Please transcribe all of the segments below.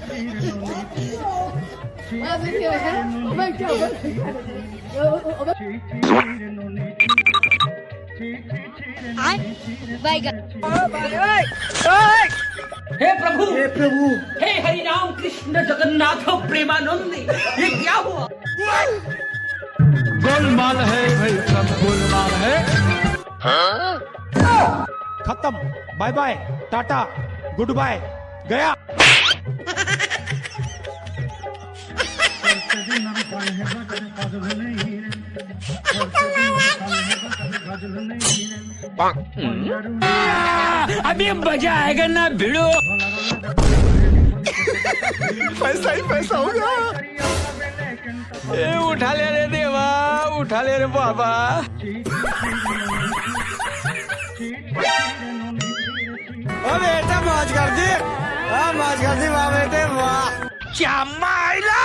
हे प्रभु, हे प्रभु, हे हरि राम कृष्ण जगन्नाथ प्रेमानंद, ये क्या हुआ? गोलमाल है भाई, सब गोलमाल है। खत्म, bye bye, tata, goodbye, गया। अभी मजा आएगा ना भिड़ो। पैसा ही पैसा हो गया। उठा ले रे देवा, उठा ले रे बाबा। ओ बेटा मौज कर दी, मौज कर दी वाह बेटे वाह। क्या माइला।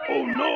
Oh no.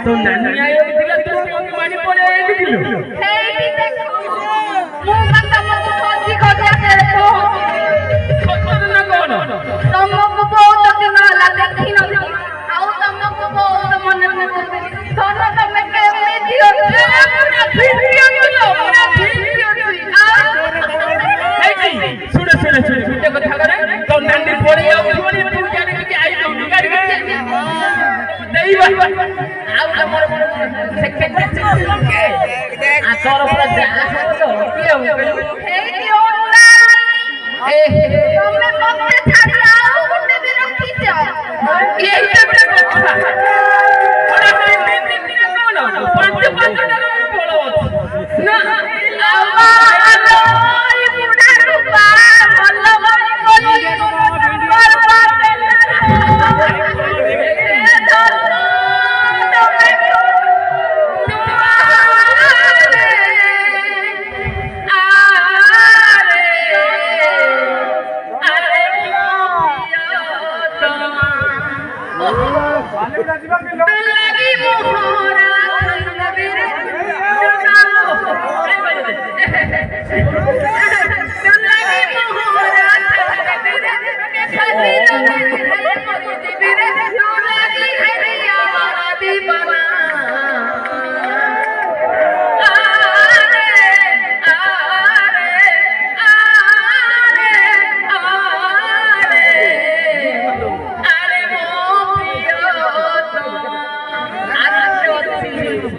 तो नानी आयो दिला तो मानी पड़े दिलो हे देखो मु मत मत खोजी खोजी देखो खोज ना कोन तमको बहुत दिन ला देखि न आउ तमको बहुत मन सोन तमे केमे दियो पूरा वीडियो दियो पूरा वीडियो हे सुन सुन सुन गुटे कथा करे तो नानी पड़े आउ बोली तू जाने कि आई तो गाड़ी के देई बा मोर सेकंड के आ तोर पूरा जा तो के हो हे ओला ए तमे मत छाड़ी आओ गुंडे भी रखी जा ये सब কথা ওরা তিন দিন কোন পাঁচ পাঁচ টাকা বড় না আল্লাহ আল্লাহ বুড়া রূপা আল্লাহ বলি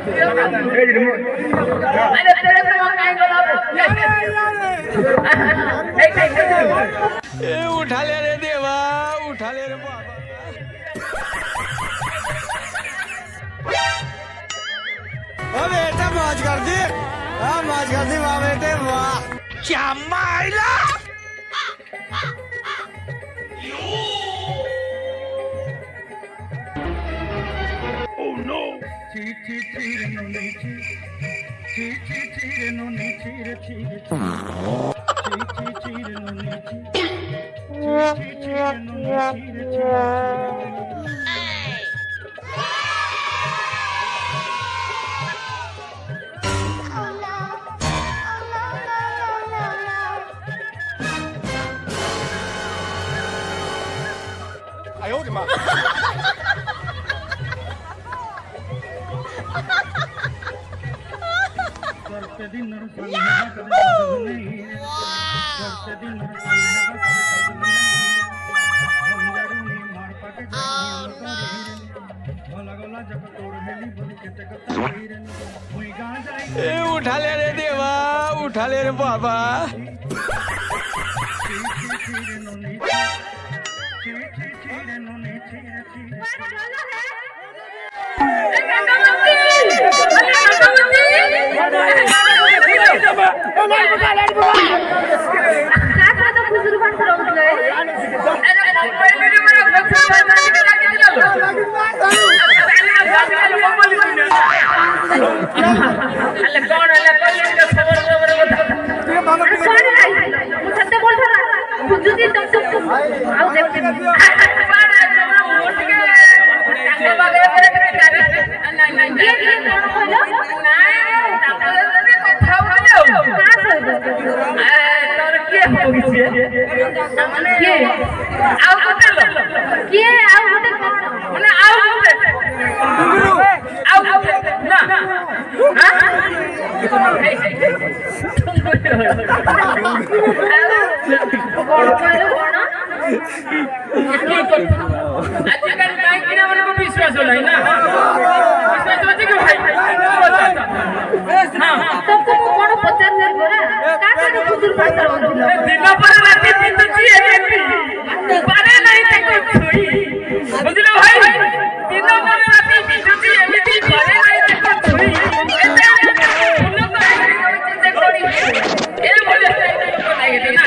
अरे तेरे से वो काहे गला ए उठा ले रे देवा उठा ले रे बाबा ओ बेटा मौज कर दी हाँ मौज कर दी वाह बेटे वाह क्या माइला Oh no! I owed him up. ए उठा ले रे देवा उठा ले रे बाबा विश्वास होला ना विश्वास होची की भाई हां तब तो कोण पचार कर बोला का का खुदुर पात्र होईल दिन पर राती दिन तो जी है पारे नहीं ते कोई छोई बुझलो भाई दिन पर राती दिन तो जी एमिति पारे नहीं ते कोई छोई एते उन को चीज कोड़ी ए बोले को लागे ना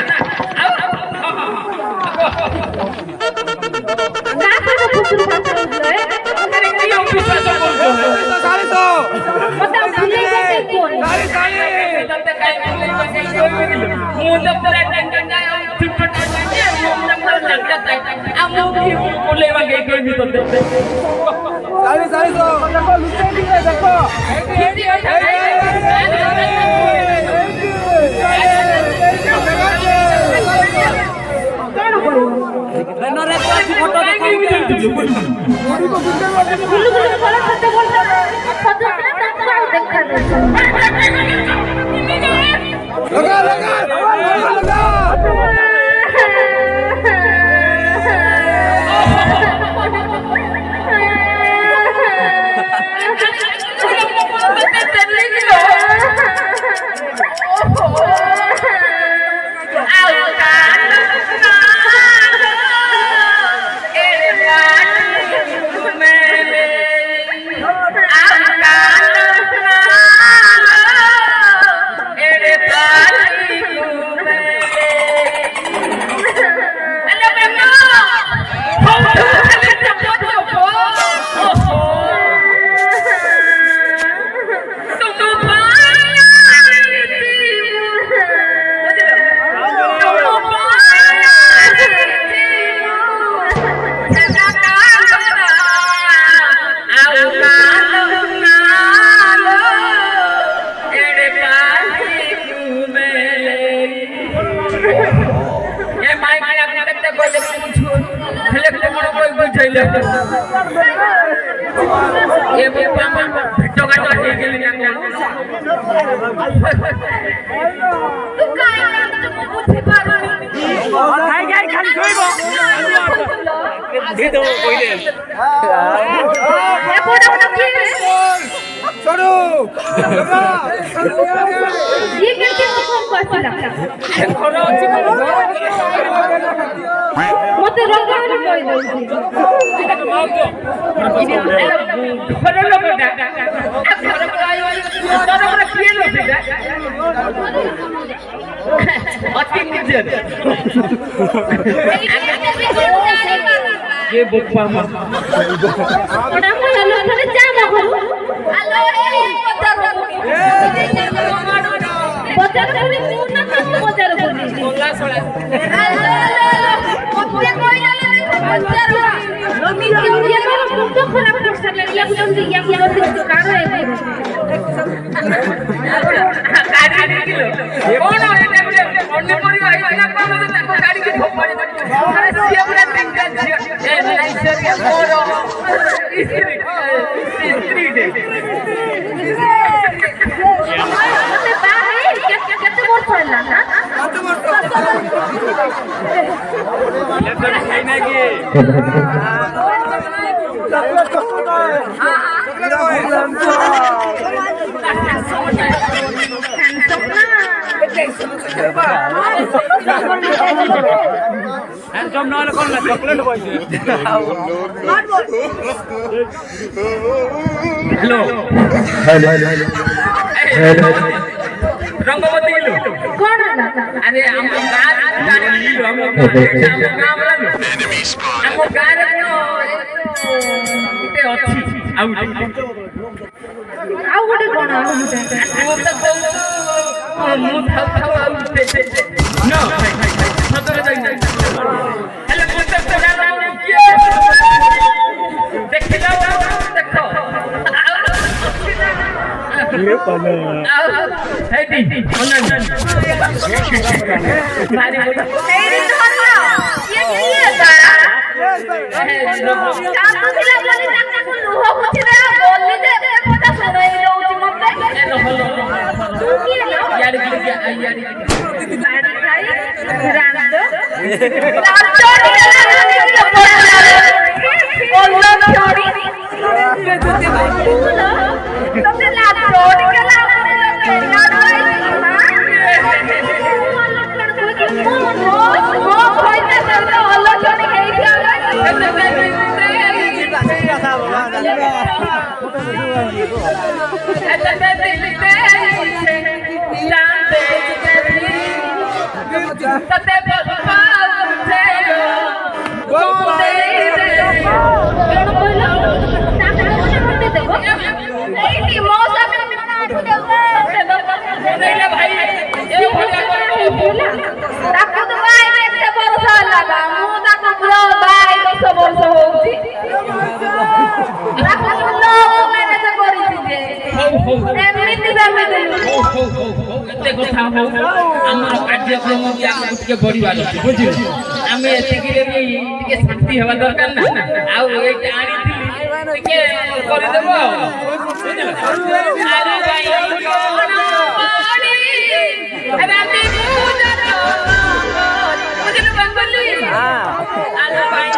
ये भेटो का तो ठीक है लेकिन तू काय करतो तू बुझी पागल काय काय खाली छोइबो दे दो कोई दे ए पोडा की ये कैसे फोन करছিলা ঘর আছে মতে রঙ হলে কই দউছি ঘর লোকটা ঘর বলাই তোর কি লোকটা অতি নিজের ये बुप्पा मा ওটা মনে হলো ওখানে জামা করু আলো বাজার করে কোন না কোন বাজার করে बोला सोला আলো ওতে কইলা বাজার আমি ইয়া করে মুখ খোলা করছ না ইয়া করে কারো এবে गाड़ी किलो कौन है देखो अन्य परिवार इतना कम है तो गाड़ी की ठोपाड़ी अरे सिया पूरा दिन का ए नहीं सर के मोरो स्त्री दे ওতে বাহে কেতে মোর ফেললা না ये तो सही नहीं की हैंडसम ना कौन ला चॉकलेट बॉय से हेलो रंगवती लो কোন না अरे हम गाड़ी लो हम नाम ला लो हम गाड़ी लो ते अच्छी आउट ଆଉ ଗୋଟେ କୋଣ ଆଉ ଗୋଟେ ମୁଁ ତ କହୁଛୁ ମୁଁ ଥାଉ ଆଉଟେ ନ ସତରେ ଯାଇ ହେଲେ ମୋତେ ପଡା କିଏ ଦେଖିଲା ଦେଖ ये पाना हेडी ओनन मारी बोला ଏଇଠି ଧର ଇଏ କିଏ ତାରା କାମ ଥିଲା ବୋଲି ତାକୁ ଲୁହ ପୁଛିରେ ବୋଲି ଦେ କଥା ଶୁଣେଇ ଦଉଛି ମତେ ତୁ କିଏ ଲୋ यार यार ବାଡି ଖାଇ ରାନ୍ଦ ରାନ୍ଦ ବୋଲ ଛୋଡ଼ି ତତେ ଲାଜ ଟିକେ ଲାଗୁନି ତାକୁ ତ ବାଇ କେତେ ବର୍ଷ ହେଲା ମୁଁ ତାକୁ ବାଇ 10 ବର୍ଷ ହଉଛି ତାକୁ ନ ମ୍ୟାରେଜ କରିଛି ଯେ ଏମିତି ଏତେ କଥା ହଉ ଆମର କାର୍ଯ୍ୟକ୍ରମ ବି ଆଗକୁ ଟିକେ ବଢିବାର ଅଛି ବୁଝିଲେ ଆମେ ଏତିକିରେ ବି ଟିକେ ଶାନ୍ତି ହେବା ଦରକାର ନା ଆଉ ଏଇଟା ଆଣିଥିଲି ଟିକେ କରିଦେବ ବୁଝିଲେ ଆରେ ଭାଇ ରାତି ବୁଝିଲୁ ବଙ୍ଗଲି ଆରେ ଭାଇ